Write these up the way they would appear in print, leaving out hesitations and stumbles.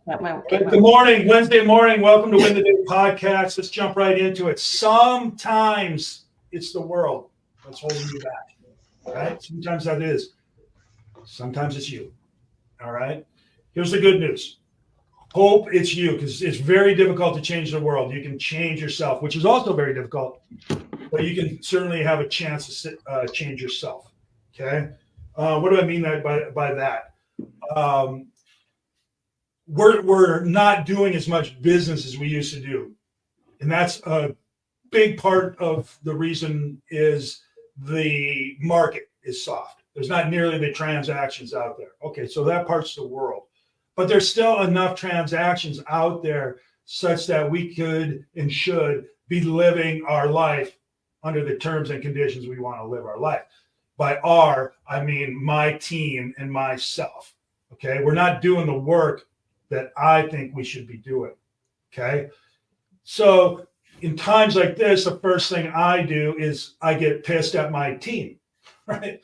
That might Good morning, Wednesday morning. Welcome to Win the Day podcast. Let's jump right into it. Sometimes it's the world that's holding you back, right? Sometimes that is. Sometimes it's you, all right? Here's the good news. Hope it's you, because it's very difficult to change the world. You can change yourself, which is also very difficult, but you can certainly have a chance to change yourself, okay? What do I mean by that? We're not doing as much business as we used to do. And that's a big part of the reason is the market is soft. There's not nearly the transactions out there. Okay, so that part's the world. But there's still enough transactions out there such that we could and should be living our life under the terms and conditions we want to live our life. By our, I mean my team and myself. Okay, we're not doing the work that I think we should be doing. Okay. So in times like this, the first thing I do is I get pissed at my team, right?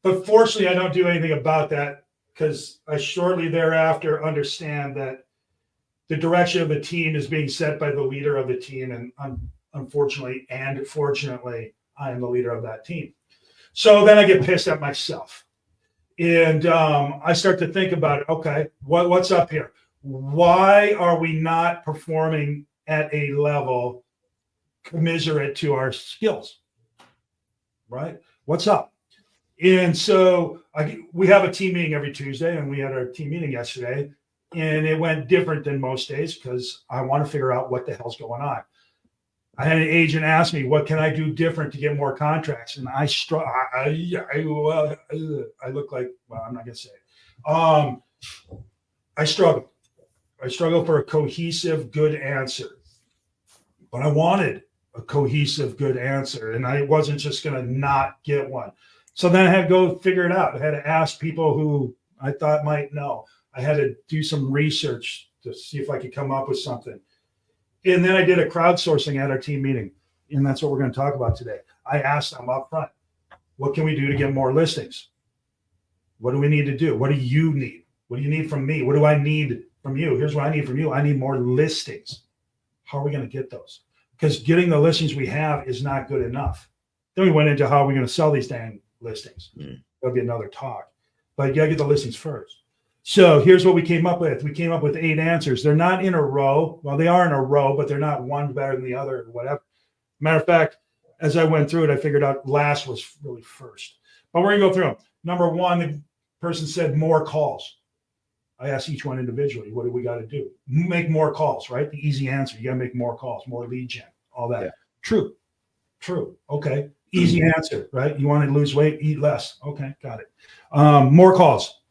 But fortunately, I don't do anything about that because I shortly thereafter understand that the direction of the team is being set by the leader of the team. And unfortunately and fortunately, I am the leader of that team. So then I get pissed at myself. And I start to think about it. Okay, what's up here? Why are we not performing at a level commensurate to our skills? Right? What's up? And so we have a team meeting every Tuesday, and we had our team meeting yesterday, and it went different than most days because I want to figure out what the hell's going on. I had an agent ask me, what can I do different to get more contracts? And I look like, well, I'm not going to say it. I struggle. I struggle for a cohesive, good answer. But I wanted a cohesive, good answer. And I wasn't just going to not get one. So then I had to go figure it out. I had to ask people who I thought might know. I had to do some research to see if I could come up with something. And then I did a crowdsourcing at our team meeting. And that's what we're going to talk about today. I asked them up front, what can we do to get more listings? What do we need to do? What do you need? What do you need from me? What do I need from you? Here's what I need from you. I need more listings. How are we going to get those? Because getting the listings we have is not good enough. Then we went into how we're going to sell these dang listings. That'll be another talk. But you got to get the listings first. So here's what we came up with. We came up with 8 answers. They're not in a row. Well, they are in a row, but they're not one better than the other or whatever. Matter of fact, as I went through it, I figured out last was really first. But we're going to go through them. Number 1, the person said more calls. I asked each one individually, what do we got to do? Make more calls, right? The easy answer. You got to make more calls, more lead gen, all that. Yeah. True. Okay. Easy answer, right? You want to lose weight, eat less. Okay, got it. More calls.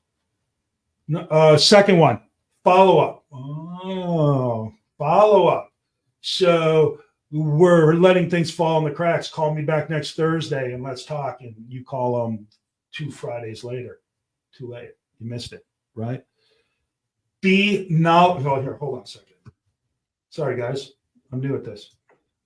Second one, follow-up. Follow-up. So we're letting things fall in the cracks. Call me back next Thursday and let's talk. And you call them 2 Fridays later. Too late. You missed it, right? Be knowledgeable. Oh, here, hold on a second. Sorry, guys. I'm new at this.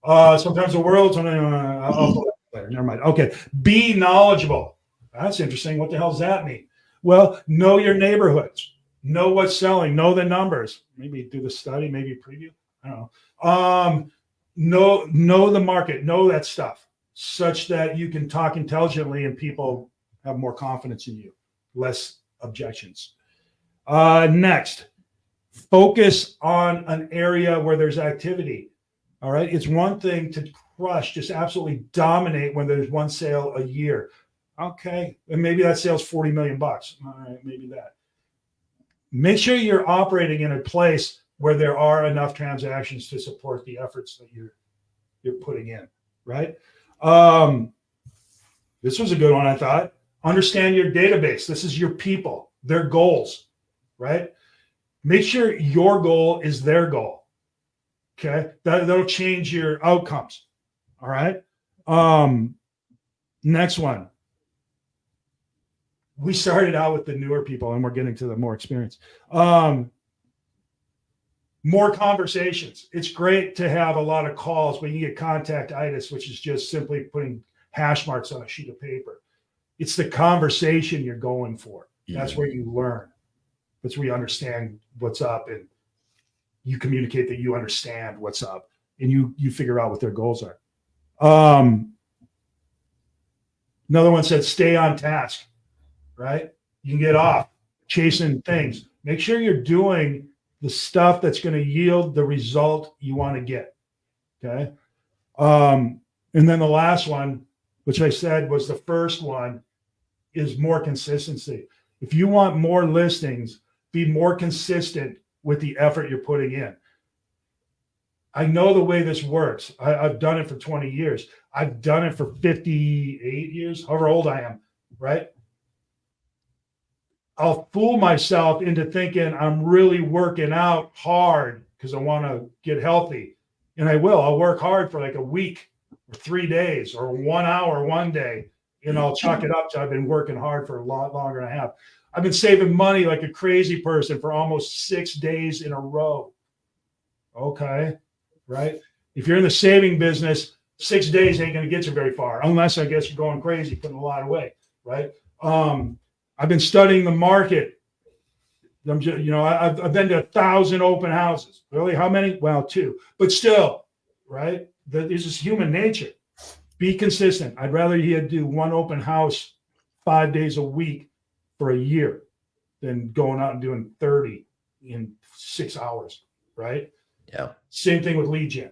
Sometimes the world's I'll pull that later. Never mind. Okay. Be knowledgeable. That's interesting. What the hell does that mean? Well, know your neighborhoods. Know what's selling. Know the numbers. Maybe do the study. Maybe preview. I don't know. Know the market. Know that stuff such that you can talk intelligently and people have more confidence in you. Less objections. Next, focus on an area where there's activity. All right. It's one thing to crush, just absolutely dominate when there's one sale a year. Okay. And maybe that sale's $40 million. All right. Maybe that. Make sure you're operating in a place where there are enough transactions to support the efforts that you're putting in. Right. This was a good one, I thought. Understand your database. This is your people, their goals, right? Make sure your goal is their goal. Okay. That'll change your outcomes. All right. Next one. We started out with the newer people and we're getting to the more experienced. More conversations. It's great to have a lot of calls, but you get contactitis, which is just simply putting hash marks on a sheet of paper. It's the conversation you're going for. That's where you learn. That's where you understand what's up and you communicate that you understand what's up and you figure out what their goals are. Another one said, stay on task, right? You can get off chasing things. Make sure you're doing the stuff that's going to yield the result you want to get. Okay. And then the last one, which I said was the first one, is more consistency. If you want more listings, be more consistent with the effort you're putting in. I know the way this works. I've done it for 20 years. I've done it for 58 years, however old I am, right? I'll fool myself into thinking I'm really working out hard because I want to get healthy. And I will. I'll work hard for like a week or 3 days or 1 hour one day, and I'll chalk it up to I've been working hard for a lot longer than I have. I've been saving money like a crazy person for almost 6 days in a row. Okay. Right? If you're in the saving business, 6 days ain't going to get you very far, unless I guess you're going crazy, putting a lot away, right? I've been studying the market. I've been to 1,000 open houses. Really? How many? Well, 2, but still, right? This is human nature. Be consistent. I'd rather you do one open house 5 days a week for a year than going out and doing 30 in 6 hours, right? Yeah. Same thing with lead gen.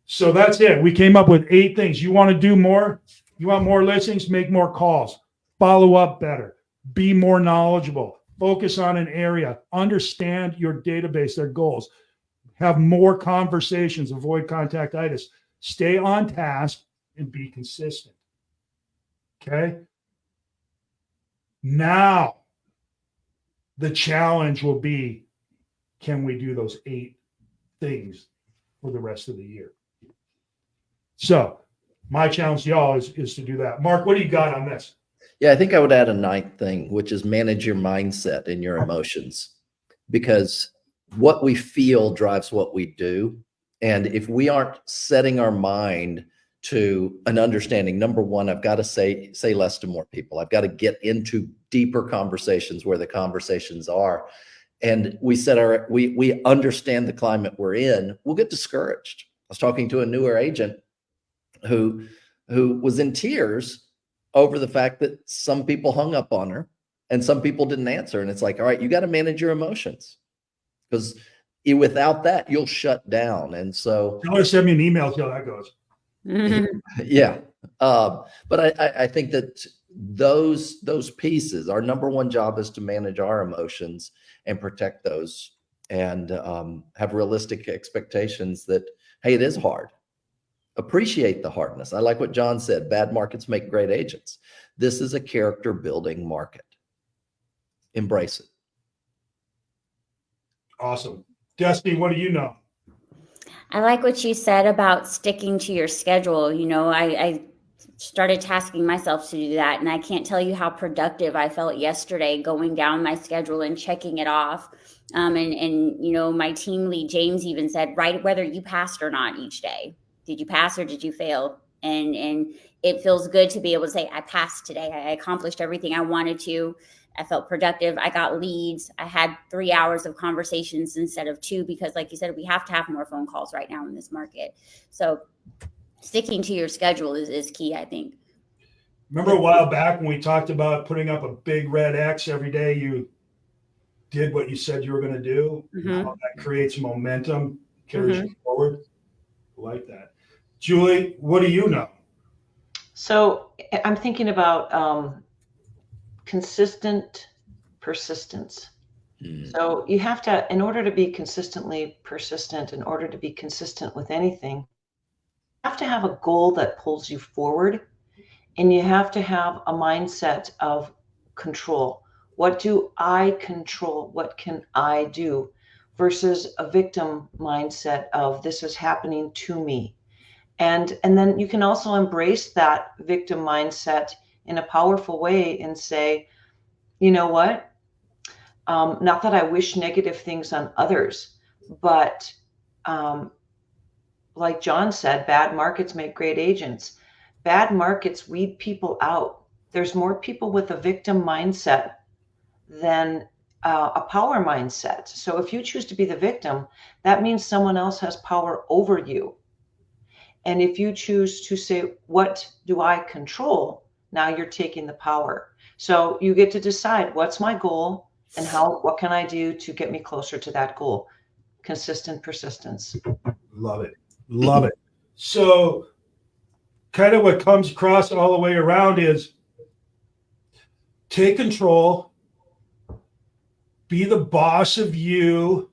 So that's it. We came up with 8 things. You want to do more? You want more listings? Make more calls. Follow up better. Be more knowledgeable. Focus on an area. Understand your database, their goals. Have more conversations. Avoid contactitis. Stay on task and be consistent. Okay? Now, the challenge will be, can we do those 8 things for the rest of the year? So my challenge to y'all is to do that. Mark, what do you got on this? Yeah, I think I would add a 9th thing, which is manage your mindset and your emotions, because what we feel drives what we do. And if we aren't setting our mind to an understanding, number one, I've got to say less to more people. I've got to get into deeper conversations where the conversations are. And we understand the climate we're in, we'll get discouraged. I was talking to a newer agent who was in tears over the fact that some people hung up on her and some people didn't answer. And it's like, all right, you got to manage your emotions, because without that, you'll shut down. And so Tell her to send me an email, see how that goes. Yeah. But I think that those pieces, our number one job is to manage our emotions and protect those, and have realistic expectations that, hey, it is hard. Appreciate the hardness. I like what John said. Bad markets make great agents. This is a character building market. Embrace it. Awesome. Destiny, what do you know? I like what you said about sticking to your schedule. You know, I started tasking myself to do that, and I can't tell you how productive I felt yesterday going down my schedule and checking it off. And you know, my team lead James even said, write whether you passed or not each day. Did you pass or did you fail? And it feels good to be able to say, I passed today. I accomplished everything I wanted to. I felt productive. I got leads. I had 3 hours of conversations instead of 2, because like you said, we have to have more phone calls right now in this market. So sticking to your schedule is key, I think. Remember a while back when we talked about putting up a big red X every day you did what you said you were going to do? Mm-hmm. How that creates momentum, carries you forward. I like that. Julie, what do you know? So I'm thinking about consistent persistence. So you have to, in order to be consistently persistent, in order to be consistent with anything, you have to have a goal that pulls you forward, and you have to have a mindset of control. What do I control? What can I do? Versus a victim mindset of this is happening to me. And then you can also embrace that victim mindset in a powerful way and say, you know what? Not that I wish negative things on others, but like John said, bad markets make great agents. Bad markets weed people out. There's more people with a victim mindset than a power mindset. So if you choose to be the victim, that means someone else has power over you. And if you choose to say, what do I control? Now you're taking the power. So you get to decide what's my goal and what can I do to get me closer to that goal? Consistent persistence. Love it. Love it. So kind of what comes across all the way around is take control, be the boss of you,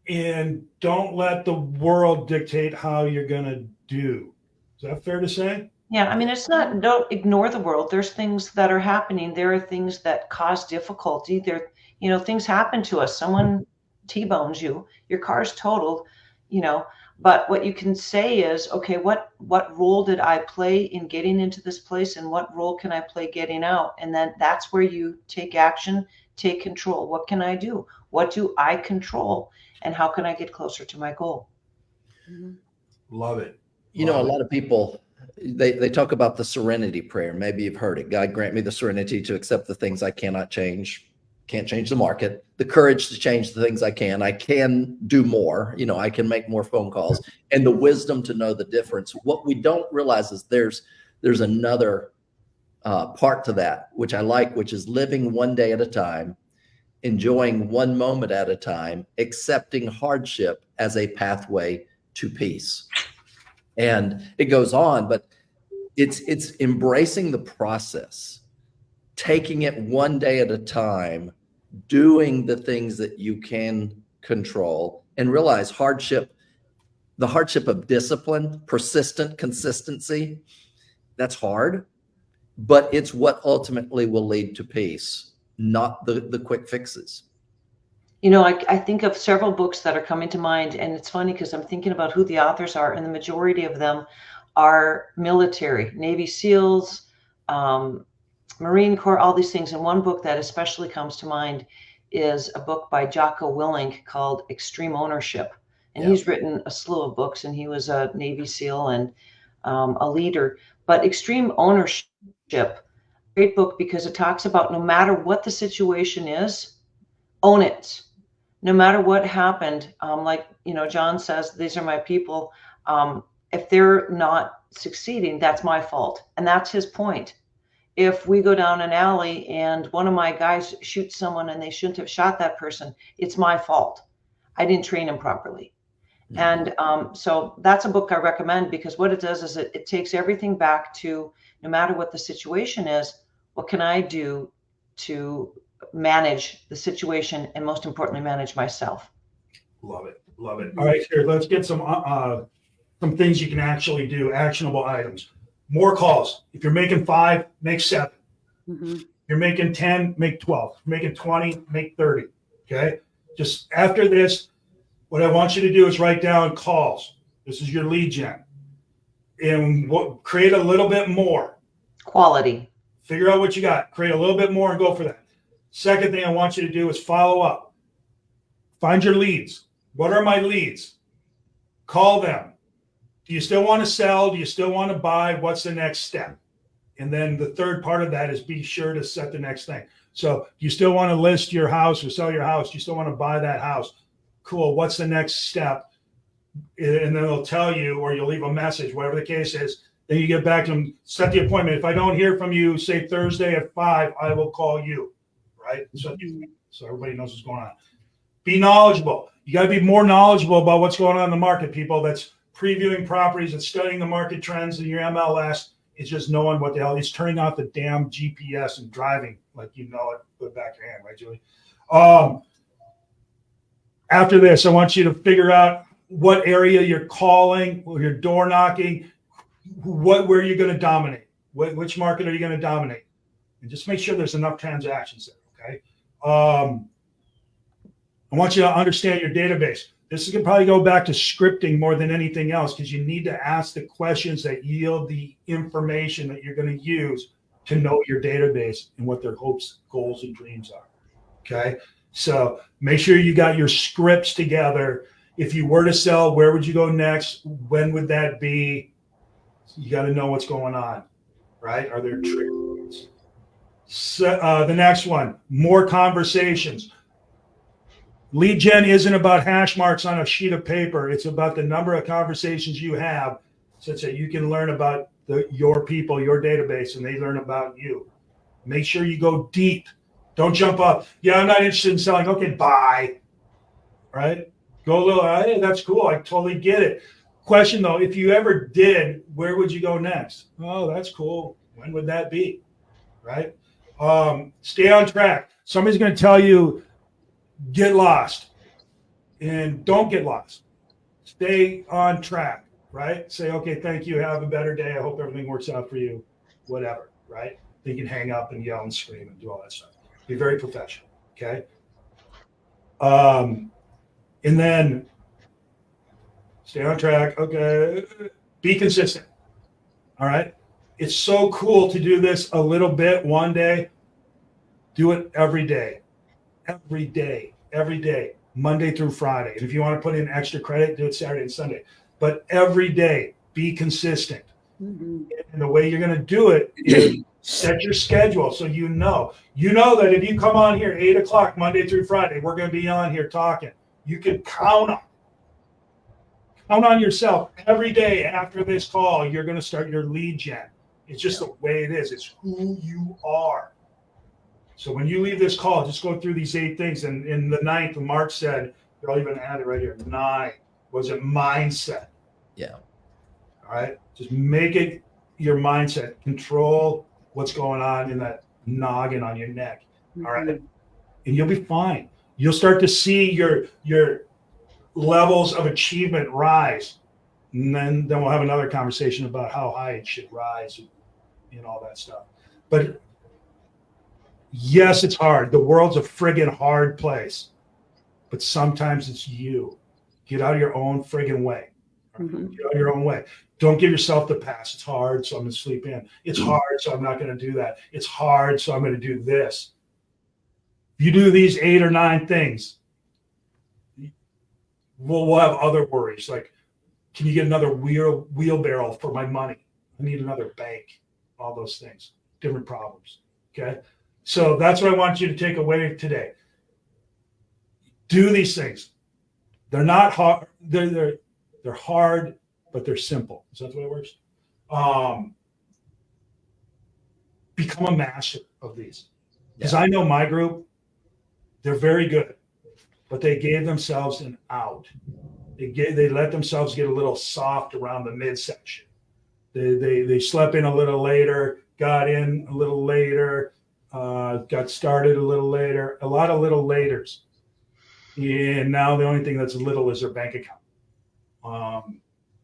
and don't let the world dictate how you're going to do. Is that fair to say? Yeah, I mean, it's not, don't ignore the world. There's things that are happening. There are things that cause difficulty. There, things happen to us. Someone T-bones you, your car's totaled, but what you can say is, okay, what role did I play in getting into this place, and what role can I play getting out? And then that's where you take action, take control. What can I do? What do I control? And how can I get closer to my goal? Love it. A lot of people, they talk about the serenity prayer. Maybe you've heard it. God, grant me the serenity to accept the things I cannot change. Can't change the market. The courage to change the things I can. I can do more. I can make more phone calls, and the wisdom to know the difference. What we don't realize is there's another part to that, which I like, which is living one day at a time, enjoying one moment at a time, accepting hardship as a pathway to peace. And it goes on, but it's embracing the process, taking it one day at a time, doing the things that you can control, and realize the hardship of discipline, persistent consistency, that's hard, but it's what ultimately will lead to peace, not the quick fixes. I think of several books that are coming to mind, and it's funny because I'm thinking about who the authors are, and the majority of them are military, Navy SEALs, Marine Corps, all these things. And one book that especially comes to mind is a book by Jocko Willink called Extreme Ownership. And he's written a slew of books, and he was a Navy SEAL and a leader. But Extreme Ownership, great book because it talks about no matter what the situation is, own it. No matter what happened, like, John says, these are my people. If they're not succeeding, that's my fault. And that's his point. If we go down an alley and one of my guys shoots someone and they shouldn't have shot that person, it's my fault. I didn't train him properly. And so that's a book I recommend, because what it does is it takes everything back to, no matter what the situation is, what can I do to manage the situation, and most importantly, manage myself. Love it. Love it. All right, here, let's get some things you can actually do, actionable items. More calls. If you're making 5, make 7. If you're making 10, make 12. If you're making 20, make 30. Okay. Just after this, what I want you to do is write down calls. This is your lead gen. And create a little bit more. Quality. Figure out what you got. Create a little bit more and go for that. Second thing I want you to do is follow up. Find your leads. What are my leads? Call them. Do you still want to sell? Do you still want to buy? What's the next step? And then the third part of that is be sure to set the next thing. So do you still want to list your house or sell your house? Do you still want to buy that house? Cool. What's the next step? And then they'll tell you, or you'll leave a message, whatever the case is. Then you get back to them, set the appointment. If I don't hear from you, say Thursday at 5, I will call you. Right? So everybody knows what's going on. Be knowledgeable. You got to be more knowledgeable about what's going on in the market, people. That's previewing properties, it's studying the market trends in your MLS. It's just knowing what the hell. It's turning off the damn GPS and driving like you know it. Put back your hand, right, Julie? After this, I want you to figure out what area you're calling, or you're door knocking, where you're going to dominate. Which market are you going to dominate? And just make sure there's enough transactions there. Okay. I want you to understand your database. This is going to probably go back to scripting more than anything else, because you need to ask the questions that yield the information that you're going to use to know your database and what their hopes, goals, and dreams are. Okay. So make sure you got your scripts together. If you were to sell, where would you go next? When would that be? You got to know what's going on, right? Are there triggers? So, the next one, more conversations. Lead gen isn't about hash marks on a sheet of paper. It's about the number of conversations you have such that you can learn about your people, your database, and they learn about you. Make sure you go deep. Don't jump up. Yeah, I'm not interested in selling. Okay, bye. Right? Go a little, hey, that's cool. I totally get it. Question though, if you ever did, where would you go next? Oh, that's cool. When would that be? Right? Stay on track. Somebody's going to tell you, get lost, and don't get lost. Stay on track, right? Say, okay, thank you. Have a better day. I hope everything works out for you. Whatever, right? Then you can hang up and yell and scream and do all that stuff. Be very professional, okay? And then stay on track. Okay. Be consistent. All right. It's so cool to do this a little bit one day. Do it every day. Every day. Every day. Monday through Friday. And if you want to put in extra credit, do it Saturday and Sunday. But every day, be consistent. Mm-hmm. And the way you're going to do it is set your schedule so you know that if you come on here 8 o'clock Monday through Friday, we're going to be on here talking. You can count on yourself every day after this call. You're going to start your lead gen. It's just the way it is. It's who you are. So when you leave this call, just go through these 8 things. And in the 9th, Mark said, I'll even add it right here. 9 was a mindset. Yeah. All right. Just make it your mindset. Control what's going on in that noggin on your neck. All right. And you'll be fine. You'll start to see your levels of achievement rise. And then we'll have another conversation about how high it should rise and all that stuff. But yes, it's hard. The world's a friggin' hard place. But sometimes it's you. Get out of your own friggin' way. Mm-hmm. Get out of your own way. Don't give yourself the pass. It's hard, so I'm going to sleep in. It's hard, so I'm not going to do that. It's hard, so I'm going to do this. If you do these 8 or 9 things, we'll have other worries. Like, can you get another wheelbarrow for my money? I need another bank. All those things. Different problems. Okay? So that's what I want you to take away today. Do these things. They're not hard. They're hard, but they're simple. Is that the way it works? Become a master of these. Because I know my group, they're very good, but they gave themselves an out. They let themselves get a little soft around the midsection. They slept in a little later, got in a little later, got started a little later, a lot of little laters. And now the only thing that's little is their bank account.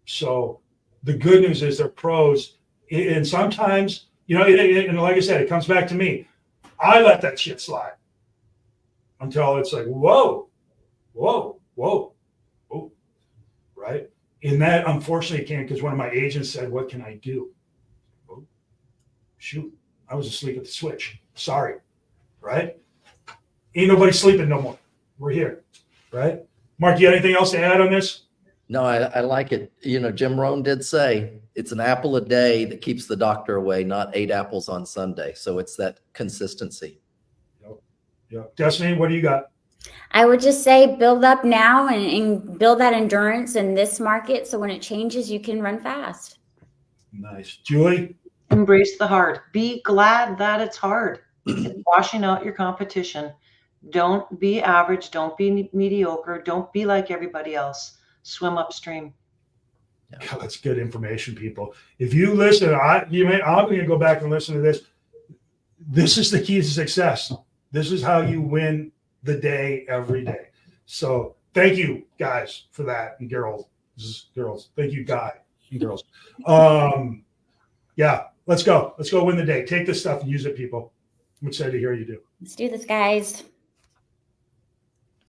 So the good news is they're pros. And sometimes, and like I said, it comes back to me. I let that shit slide until it's like, whoa, right? And that, unfortunately, can't, because one of my agents said, what can I do? Oh, shoot, I was asleep at the switch. Sorry, right? Ain't nobody sleeping no more. We're here, right? Mark, you got anything else to add on this? No, I like it. Jim Rohn did say it's an apple a day that keeps the doctor away, not 8 apples on Sunday. So it's that consistency. Yep. Destiny, what do you got? I would just say build up now and build that endurance in this market. So when it changes, you can run fast. Nice. Julie? Embrace the hard. Be glad that it's hard. It's washing out your competition. Don't be average. Don't be mediocre. Don't be like everybody else. Swim upstream. Yeah, that's good information, people. If you listen, I'm going to go back and listen to this. This is the key to success. This is how you win the day every day. So thank you guys for that. And girls. Thank you, guy and girls. Yeah, let's go. Let's go win the day. Take this stuff and use it, people. I'm excited to hear you do. Let's do this, guys.